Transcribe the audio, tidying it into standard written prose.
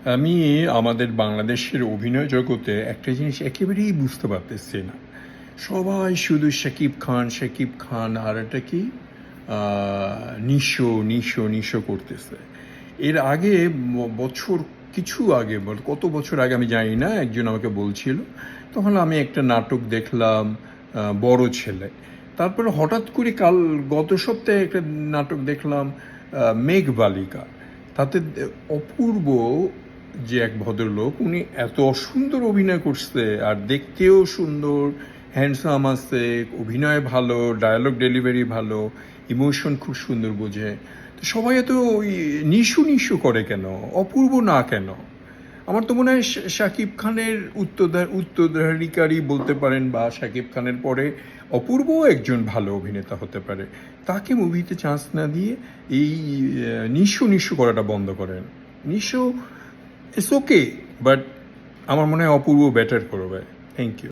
আমি আমাদের বাংলাদেশের অভিনয় জগতে একটা জিনিস একেবারেই বুঝতে পারতেছি না। সবাই শুধু শাকিব খান আর এটা কি নিশো করতেছে। এর আগে বছর কিছু আগে কত বছর আগে আমি জানি না, একজন আমাকে বলছিল। তখন আমি একটা নাটক দেখলাম, বড় ছেলে। তারপরে হঠাৎ করে গত সপ্তাহে একটা নাটক দেখলাম, মেঘবালিকা। তাতে অপূর্ব যে এক ভদ্রলোক, উনি এত সুন্দর অভিনয় করছে, আর দেখতেও সুন্দর, হ্যান্ডসাম আছে, অভিনয় ভালো, ডায়ালগ ডেলিভারি ভালো, ইমোশন খুব সুন্দর বোঝে। তো সবাই এত ওই নিশু করে কেন, অপূর্ব না কেন? আমার তো মনে হয় শাকিব খানের উত্তরাধিকারী বলতে পারেন, বা শাকিব খানের পরে অপূর্বও একজন ভালো অভিনেতা হতে পারে। তাকে মুভিতে চান্স না দিয়ে এই নিশু করাটা বন্ধ করেন। নিশু ইটস ওকে, বাট আমার মনে হয় অপূর্ব বেটার করবে। Thank you.